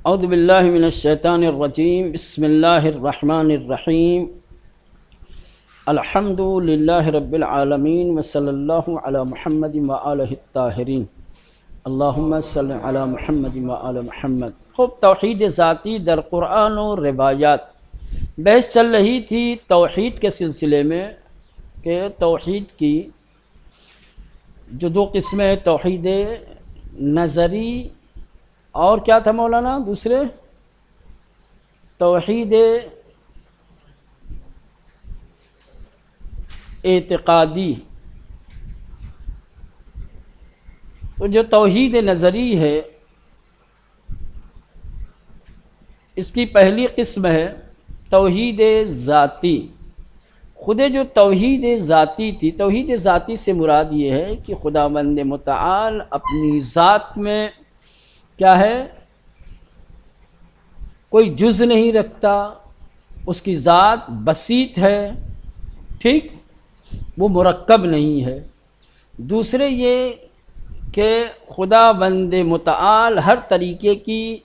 اعوذ باللہ من الشیطان الرجیم، بسم اللہ الرحمن الرحیم، الحمد للہ رب العالمین وصلی اللہ علی محمد وآلہ الطاہرین، اللہم صلی علی محمد وآل محمد۔ خوب توحید ذاتی در قرآن و روایات بحث چل رہی تھی توحید کے سلسلے میں کہ توحید کی جو دو قسمیں، توحید نظری اور کیا تھا مولانا دوسرے، توحید اعتقادی۔ تو جو توحید نظری ہے اس کی پہلی قسم ہے توحید ذاتی۔ خود جو توحید ذاتی تھی، توحید ذاتی سے مراد یہ ہے کہ خداوند متعال اپنی ذات میں کیا ہے، کوئی جز نہیں رکھتا، اس کی ذات بسیط ہے، ٹھیک، وہ مرکب نہیں ہے۔ دوسرے یہ کہ خداوند متعال ہر طریقے کی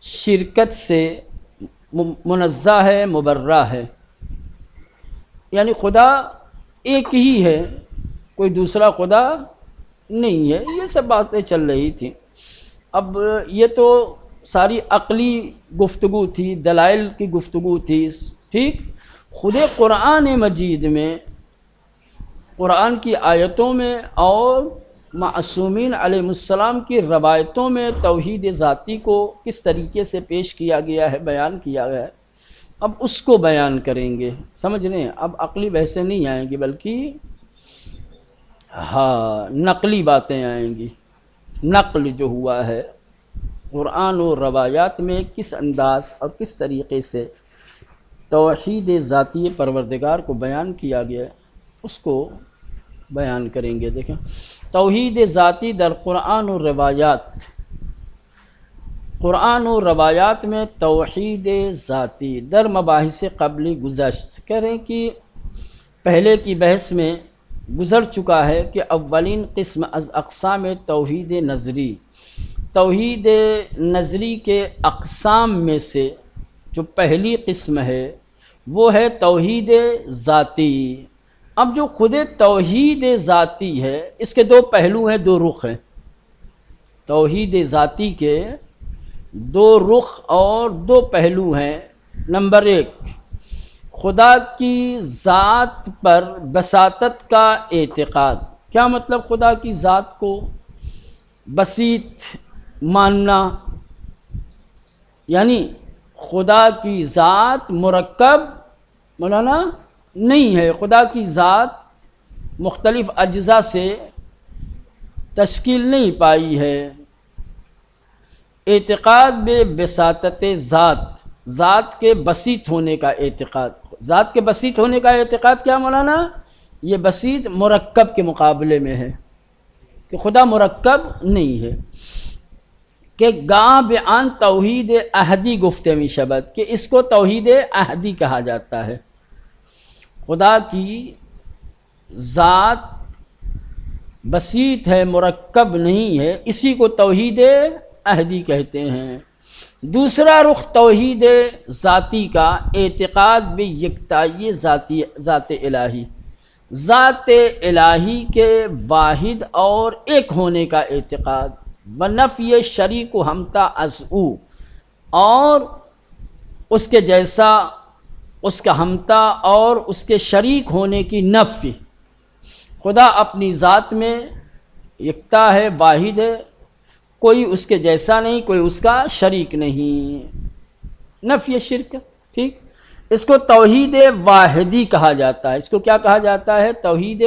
شرکت سے منزہ ہے، مبرہ ہے، یعنی خدا ایک ہی ہے، کوئی دوسرا خدا نہیں ہے۔ یہ سب باتیں چل رہی تھیں۔ اب یہ تو ساری عقلی گفتگو تھی، دلائل کی گفتگو تھی، ٹھیک۔ خود قرآن مجید میں، قرآن کی آیتوں میں اور معصومین علیہ السلام کی روایتوں میں توحید ذاتی کو کس طریقے سے پیش کیا گیا ہے، بیان کیا گیا ہے، اب اس کو بیان کریں گے، سمجھ رہے ہیں۔ اب عقلی بحثیں نہیں آئیں گی بلکہ نقلی باتیں آئیں گی۔ نقل جو ہوا ہے قرآن و روایات میں کس انداز اور کس طریقے سے توحید ذاتی پروردگار کو بیان کیا گیا ہے، اس کو بیان کریں گے۔ دیکھیں، توحید ذاتی در قرآن و روایات، قرآن و روایات میں توحید ذاتی در مباحث قبلی گزشت کریں کہ پہلے کی بحث میں گزر چکا ہے کہ اولین قسم از اقسام توحید نظری، توحید نظری کے اقسام میں سے جو پہلی قسم ہے وہ ہے توحید ذاتی۔ اب جو خود توحید ذاتی ہے اس کے دو پہلو ہیں، دو رخ ہیں۔ توحید ذاتی کے دو رخ اور دو پہلو ہیں۔ نمبر ایک، خدا کی ذات پر بساطت کا اعتقاد۔ کیا مطلب خدا کی ذات کو بسیط ماننا؟ یعنی خدا کی ذات مرکب مولانا نہیں ہے، خدا کی ذات مختلف اجزاء سے تشکیل نہیں پائی ہے۔ اعتقاد بے بساطت ذات، ذات کے بسیط ہونے کا اعتقاد۔ ذات کے بسیط ہونے کا اعتقاد کیا مولانا؟ یہ بسیط مرکب کے مقابلے میں ہے کہ خدا مرکب نہیں ہے۔ کہ گاہ بیان توحید احدی گفتے می شبد، کہ اس کو توحید احدی کہا جاتا ہے۔ خدا کی ذات بسیط ہے، مرکب نہیں ہے، اسی کو توحید احدی کہتے ہیں۔ دوسرا رخ توحید ذاتی کا اعتقاد بے یکتائی ذات الہی، ذات الہی کے واحد اور ایک ہونے کا اعتقاد، ونفی شریک و ہمتا از او، اور اس کے جیسا، اس کا ہمتا اور اس کے شریک ہونے کی نفی۔ خدا اپنی ذات میں یکتا ہے، واحد ہے، کوئی اس کے جیسا نہیں، کوئی اس کا شریک نہیں، نفی شرک، ٹھیک۔ اس کو توحید واحدی کہا جاتا ہے۔ اس کو کیا کہا جاتا ہے؟ توحید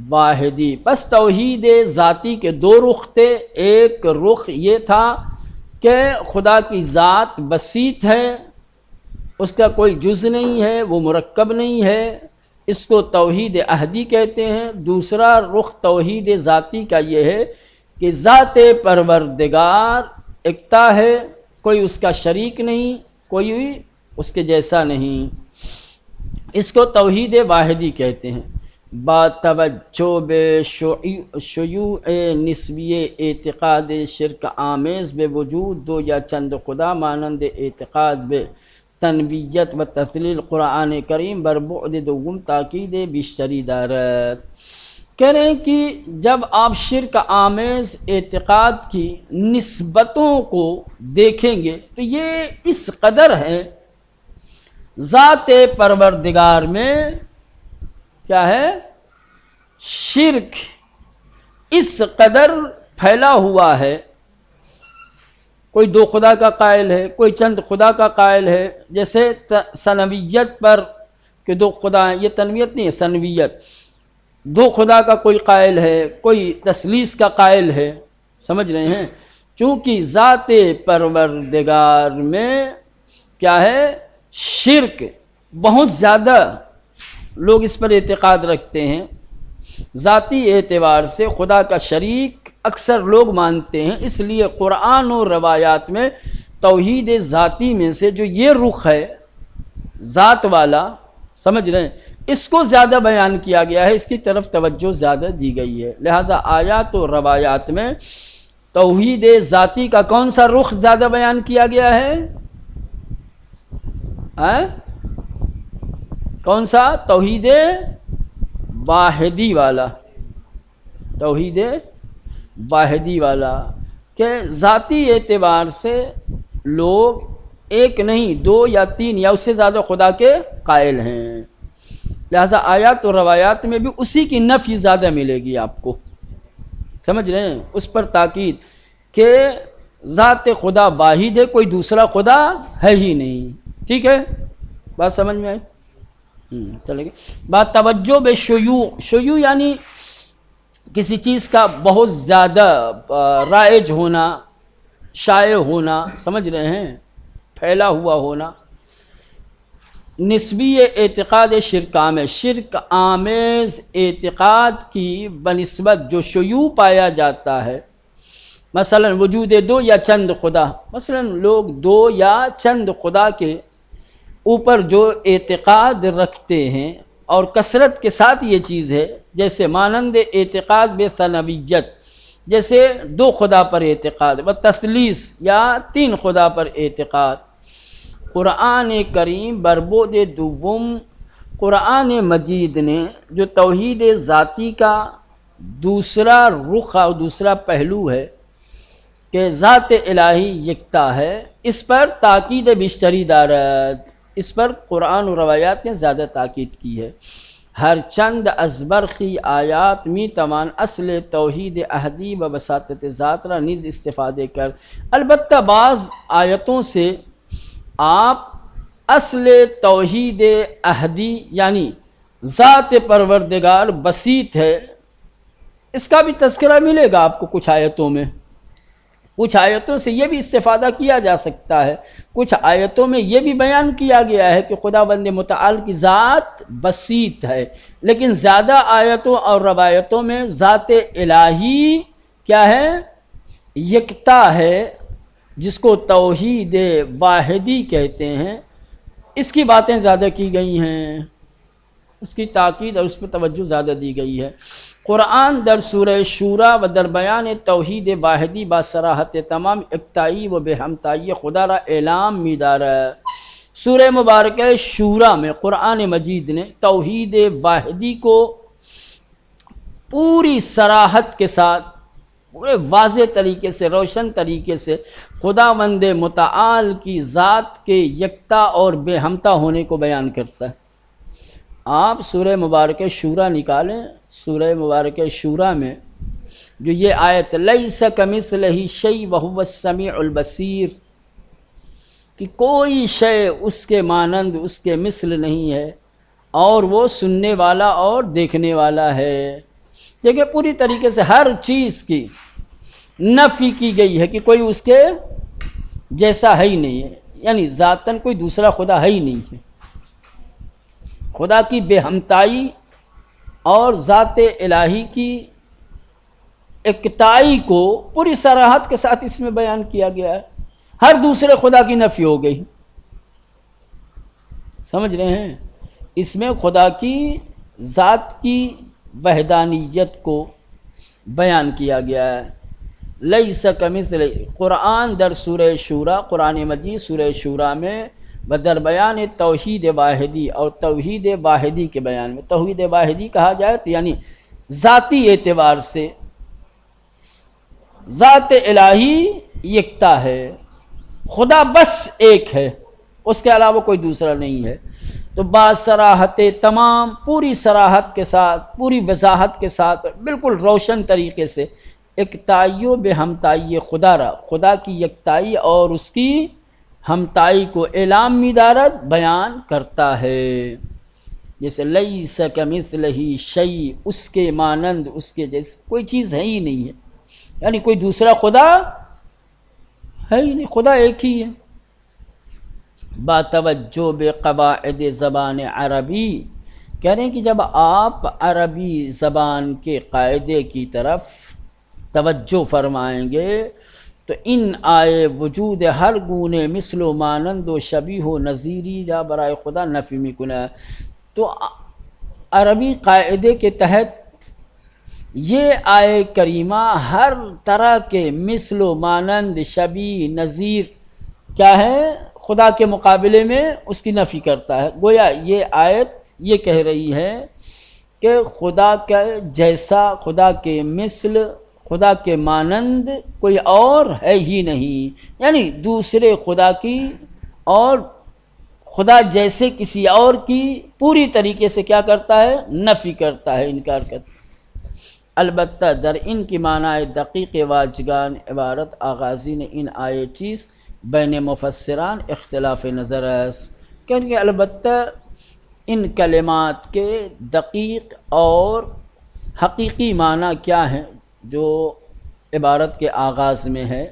واحدی۔ بس توحید ذاتی کے دو رخ تھے۔ ایک رخ یہ تھا کہ خدا کی ذات بسیط ہے، اس کا کوئی جز نہیں ہے، وہ مرکب نہیں ہے، اس کو توحید احدی کہتے ہیں۔ دوسرا رخ توحید ذاتی کا یہ ہے کہ ذات پروردگار یکتا ہے، کوئی اس کا شریک نہیں، کوئی اس کے جیسا نہیں، اس کو توحید واحدی کہتے ہیں۔ با توجہ بے شیوع نسبی اعتقاد شرک آمیز بے وجود دو یا چند خدا مانند اعتقاد بے تنویت و تسلیل قرآن کریم بر بعد دوم تاکید بیشتری دارد۔ کہہ رہے ہیں کہ جب آپ شرک آمیز اعتقاد کی نسبتوں کو دیکھیں گے تو یہ اس قدر ہے، ذات پروردگار میں کیا ہے، شرک اس قدر پھیلا ہوا ہے، کوئی دو خدا کا قائل ہے، کوئی چند خدا کا قائل ہے، جیسے سنویت پر کہ دو خدا ہیں، یہ تنویت نہیں ہے، سنویت، دو خدا کا کوئی قائل ہے، کوئی تثلیث کا قائل ہے، سمجھ رہے ہیں؟ چونکہ ذات پروردگار میں کیا ہے، شرک بہت زیادہ لوگ اس پر اعتقاد رکھتے ہیں، ذاتی اعتبار سے خدا کا شریک اکثر لوگ مانتے ہیں، اس لیے قرآن و روایات میں توحید ذاتی میں سے جو یہ رخ ہے ذات والا، سمجھ رہے ہیں، اس کو زیادہ بیان کیا گیا ہے، اس کی طرف توجہ زیادہ دی گئی ہے، لہٰذا آیات و روایات میں توحید ذاتی کا کون سا رخ زیادہ بیان کیا گیا ہے؟ کون سا؟ توحید واحدی والا، توحید واحدی والا، کہ ذاتی اعتبار سے لوگ ایک نہیں، دو یا تین یا اس سے زیادہ خدا کے قائل ہیں، لہذا آیات و روایات میں بھی اسی کی نفی زیادہ ملے گی آپ کو، سمجھ رہے ہیں؟ اس پر تاکید کہ ذات خدا واحد ہے، کوئی دوسرا خدا ہے ہی نہیں، ٹھیک ہے؟ بات سمجھ میں آئی؟ چلے گی بات توجہ بے شیوع یعنی کسی چیز کا بہت زیادہ رائج ہونا، شائع ہونا، سمجھ رہے ہیں، پھیلا ہوا ہونا، نسبی اعتقاد شرک آمیز، شرک آمیز اعتقاد کی بنسبت جو شیوع پایا جاتا ہے، مثلا وجود دو یا چند خدا، مثلا لوگ دو یا چند خدا کے اوپر جو اعتقاد رکھتے ہیں اور کثرت کے ساتھ یہ چیز ہے، جیسے مانند اعتقاد بے ثنویت، جیسے دو خدا پر اعتقاد و تثلیث یا تین خدا پر اعتقاد، قرآن کریم بربعد دوم، قرآن مجید نے جو توحید ذاتی کا دوسرا رخ اور دوسرا پہلو ہے کہ ذات الہی یکتا ہے، اس پر تاکید بیشتری دارد، اس پر قرآن و روایات نے زیادہ تاکید کی ہے۔ ہر چند از برخی آیات می توان اصل توحید احدی و بساطت ذات را نیز استفادے کر، البتہ بعض آیتوں سے آپ اصل توحید احدی یعنی ذات پروردگار بسیط ہے، اس کا بھی تذکرہ ملے گا آپ کو کچھ آیتوں میں، کچھ آیتوں سے یہ بھی استفادہ کیا جا سکتا ہے، کچھ آیتوں میں یہ بھی بیان کیا گیا ہے کہ خداوند متعال کی ذات بسیط ہے، لیکن زیادہ آیتوں اور روایتوں میں ذات الہی کیا ہے؟ یکتا ہے، جس کو توحید واحدی کہتے ہیں، اس کی باتیں زیادہ کی گئی ہیں، اس کی تاکید اور اس پہ توجہ زیادہ دی گئی ہے۔ قرآن در سورہ شورا و در بیان توحید واحدی با صراحت تمام اکتائی و بے ہمتائی خدا را اعلام میدار ہے۔ سورہ مبارکہ شورا میں قرآن مجید نے توحید واحدی کو پوری صراحت کے ساتھ، پورے واضح طریقے سے، روشن طریقے سے خداوند متعال کی ذات کے یکتا اور بے ہمتا ہونے کو بیان کرتا ہے۔ آپ سورہ مبارکہ شورا نکالیں، سورہ مبارکہ شورا میں جو یہ آیت لیس کمثلہ شیء وہو السمیع البصیر، کہ کوئی شے اس کے مانند، اس کے مثل نہیں ہے، اور وہ سننے والا اور دیکھنے والا ہے۔ دیکھیں پوری طریقے سے ہر چیز کی نفی کی گئی ہے کہ کوئی اس کے جیسا ہے ہی نہیں ہے، یعنی ذاتاً کوئی دوسرا خدا ہے ہی نہیں ہے۔ خدا کی بے ہمتائی اور ذات الہی کی اکتائی کو پوری صراحت کے ساتھ اس میں بیان کیا گیا ہے، ہر دوسرے خدا کی نفی ہو گئی، سمجھ رہے ہیں؟ اس میں خدا کی ذات کی وحدانیت کو بیان کیا گیا ہے۔ لیس کمثلہ، قرآن در سورہ شورا، قرآن مجید سورہ شورا میں بدر بیان توحید واحدی اور توحید واحدی کے بیان میں، توحید واحدی کہا جائے تو یعنی ذاتی اعتبار سے ذات الہی یکتا ہے، خدا بس ایک ہے، اس کے علاوہ کوئی دوسرا نہیں ہے۔ تو باصراحت تمام، پوری صراحت کے ساتھ، پوری وضاحت کے ساتھ، بالکل روشن طریقے سے اکتائی و بے ہمتائی خدا را، خدا کی یکتائی اور اس کی ہمتائی کو اعلام دارد بیان کرتا ہے۔ جیسے لیس کمثلہ شیء، اس کے مانند، اس کے جیسے کوئی چیز ہے ہی نہیں ہے، یعنی کوئی دوسرا خدا ہے ہی نہیں، خدا ایک ہی ہے۔ با توجہ بے قواعد زبان عربی، کہہ رہے ہیں کہ جب آپ عربی زبان کے قاعدے کی طرف توجہ فرمائیں گے تو ان آئے وجود ہر گونے مثل و مانند و شبیہ و نظیری جا برائے خدا نفی میں کنا، تو عربی قاعدے کے تحت یہ آئے کریمہ ہر طرح کے مثل و مانند، شبیہ، نظیر کیا ہے، خدا کے مقابلے میں اس کی نفی کرتا ہے۔ گویا یہ آیت یہ کہہ رہی ہے کہ خدا کے جیسا، خدا کے مثل، خدا کے مانند کوئی اور ہے ہی نہیں، یعنی دوسرے خدا کی اور خدا جیسے کسی اور کی پوری طریقے سے کیا کرتا ہے، نفی کرتا ہے، انکار کرتا ہے۔ البتہ در ان کی معنی دقیق واجگان عبارت آغازی نے ان آئے چیز بین مفسران اختلاف نظر ہے، کہ البتہ ان کلمات کے دقیق اور حقیقی معنی کیا ہیں جو عبارت کے آغاز میں ہے،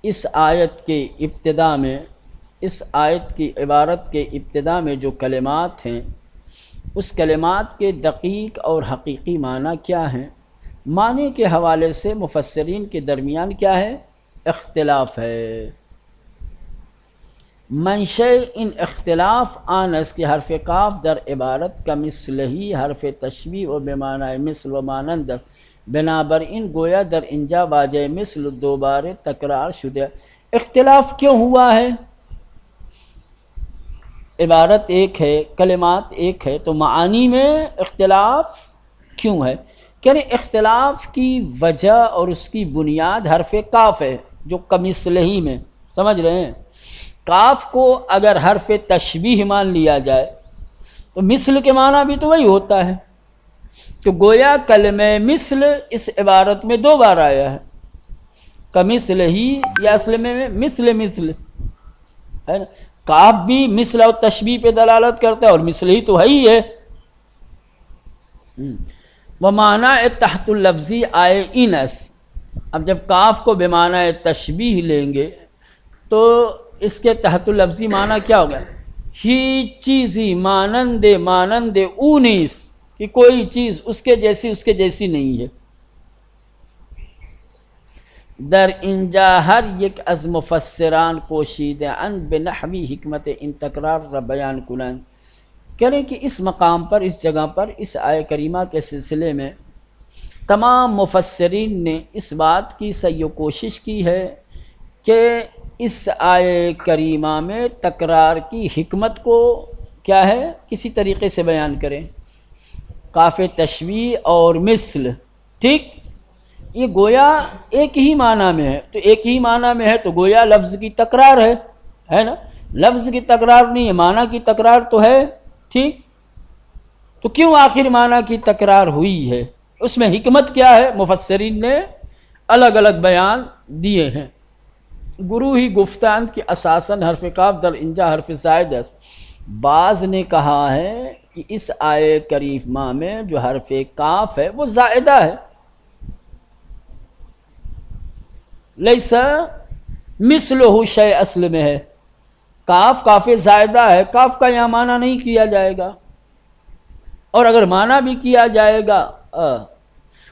اس آیت کے ابتدا میں، اس آیت کی عبارت کے ابتدا میں جو کلمات ہیں اس کلمات کے دقیق اور حقیقی معنی کیا ہیں، معنی کے حوالے سے مفسرین کے درمیان کیا ہے، اختلاف ہے۔ منشأ ان اختلاف آن است کہ حرف کاف در عبارت کا مثلہی حرف تشبیہ و بمعنی مثل و مانند است، بنابر ان گویا در انجا واجہ مثل دوبارے تکرار شدہ۔ اختلاف کیوں ہوا ہے؟ عبارت ایک ہے، کلمات ایک ہے، تو معانی میں اختلاف کیوں ہے؟ کہ اختلاف کی وجہ اور اس کی بنیاد حرف کاف ہے جو کمثلہی میں، سمجھ رہے ہیں؟ کاف کو اگر حرف تشبیہ مان لیا جائے تو مثل کے معنی بھی تو وہی ہوتا ہے، تو گویا کلمہ مثل اس عبارت میں دو بار آیا ہے، کمثلہی یا اصل میں مثل مثل ہے نا، کاف بھی مثل اور تشبیہ پہ دلالت کرتا ہے اور مثل ہی تو ہے ہی ہے۔ وہ معنی تحت اللفظی آئے انس، اب جب کاف کو بمعنی تشبیہ لیں گے تو اس کے تحت اللفظی معنی کیا ہوگا، ہی چیزی مانند مانند اونیس، کہ کوئی چیز اس کے جیسی نہیں ہے۔ در انجا ہر یک از مفسران کوشیدہ ان بنحوی حکمت ان تکرار را بیان کنند، کہہ رہے کہ اس مقام پر، اس جگہ پر، اس آیہ کریمہ کے سلسلے میں تمام مفسرین نے اس بات کی سعی و کوشش کی ہے کہ اس آیہ کریمہ میں تکرار کی حکمت کو کیا ہے، کسی طریقے سے بیان کریں۔ کاف تشبیہ اور مثل، ٹھیک، یہ گویا ایک ہی معنی میں ہے، تو ایک ہی معنی میں ہے تو گویا لفظ کی تکرار ہے نا، لفظ کی تکرار نہیں ہے، معنی کی تکرار تو ہے، ٹھیک، تو کیوں آخر معنی کی تکرار ہوئی ہے، اس میں حکمت کیا ہے، مفسرین نے الگ الگ بیان دیے ہیں۔ گروہی گفتند کی اساساً حرف کاف در انجا حرف زائد است، بعض نے کہا ہے کہ اس آیہ کریمہ میں جو حرف کاف ہے وہ زائدہ ہے، لیسا مثلہ شیء اصل میں ہے، کاف زائدہ ہے، کاف کا یہاں معنی نہیں کیا جائے گا، اور اگر معنی بھی کیا جائے گا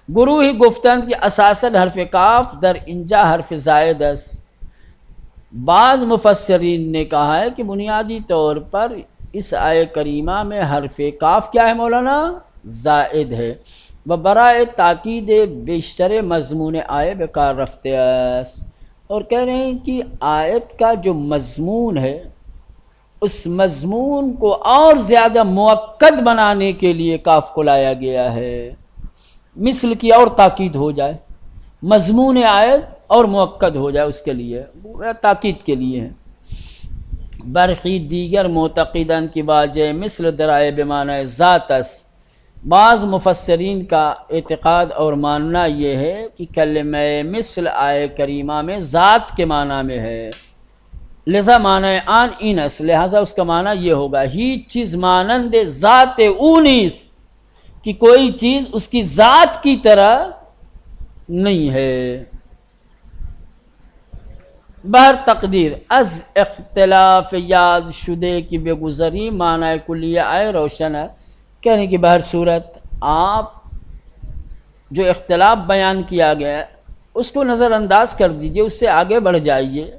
گروہی گفتند کی اساساً حرف کاف در انجا حرف زائد است، بعض مفسرین نے کہا ہے کہ بنیادی طور پر اس آیہ کریمہ میں حرف کاف کیا ہے مولانا؟ زائد ہے. و برائے تاکید بیشتر مضمون آئے بکار رفتے است. اور کہہ رہے ہیں کہ آیت کا جو مضمون ہے اس مضمون کو اور زیادہ مؤکد بنانے کے لیے کاف کو لایا گیا ہے، مثل کی اور تاکید ہو جائے، مضمون آیت اور مؤکد ہو جائے، اس کے لیے تاکید کے لیے ہے. برخی دیگر معتقدان کی واجہ مثل درائے بمعنی ذات است. بعض مفسرین کا اعتقاد اور ماننا یہ ہے کہ کلمہ مثل آیہ کریمہ میں ذات کے معنی میں ہے، لذا معنی آن اینس، لہذا اس کا معنی یہ ہوگا ہیچ چیز مانند ذات اونیس، کہ کوئی چیز اس کی ذات کی طرح نہیں ہے. بہر تقدیر از اختلاف یاد شدے کی بے گزری معنی کلیہ آئے روشن ہے. کہنے کی بہر صورت آپ جو اختلاف بیان کیا گیا ہے اس کو نظر انداز کر دیجئے، اس سے آگے بڑھ جائیے.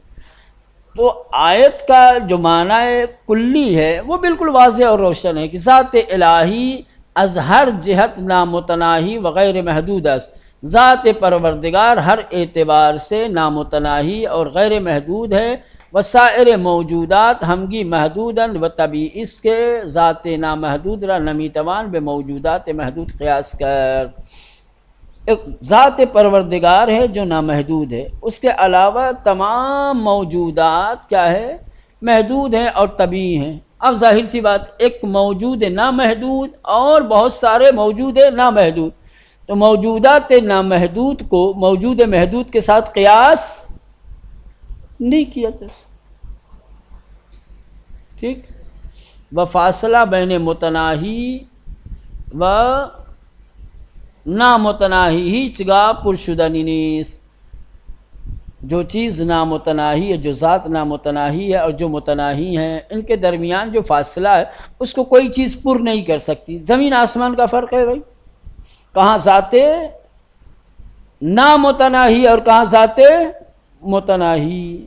تو آیت کا جو معنی کلی ہے وہ بالکل واضح اور روشن ہے کہ ذات الہی از ہر جہت نامتناہی وغیر محدود است. ذات پروردگار ہر اعتبار سے نامتناہی اور غیر محدود ہے. وسائر موجودات ہمگی محدودند و طبی اس کے ذات نامحدود را نمیتوان بے موجودات محدود قیاس کر. ذات پروردگار ہے جو نامحدود ہے، اس کے علاوہ تمام موجودات کیا ہے؟ محدود ہیں اور طبیعی ہیں. اب ظاہر سی بات، ایک موجود نامحدود اور بہت سارے موجود نامحدود، تو موجودات نامحدود کو موجود محدود کے ساتھ قیاس نہیں کیا جا سکتا. ٹھیک. و فاصلہ بین متناہی و نامتناہی ہیچ گاہ پرشدنی نیست. جو چیز نامتناہی ہے، جو ذات نامتناہی ہے اور جو متناہی ہیں، ان کے درمیان جو فاصلہ ہے اس کو کوئی چیز پر نہیں کر سکتی. زمین آسمان کا فرق ہے بھائی، کہاں ذات نامتناہی اور کہاں ذات متناہی،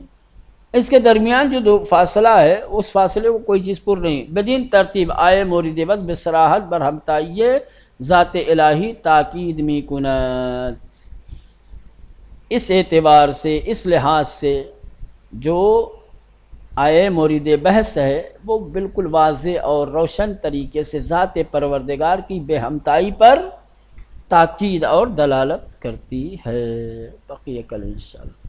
اس کے درمیان جو دو فاصلہ ہے اس فاصلے کو کوئی چیز پر نہیں. بدین ترتیب آئے مورد بس بصراحت برہمتائیے ذات الہی تاکید می کند. اس اعتبار سے، اس لحاظ سے جو آئے مورد بحث ہے وہ بالکل واضح اور روشن طریقے سے ذات پروردگار کی بے ہمتائی پر تاکید اور دلالت کرتی ہے. بقیہ کل انشاءاللہ.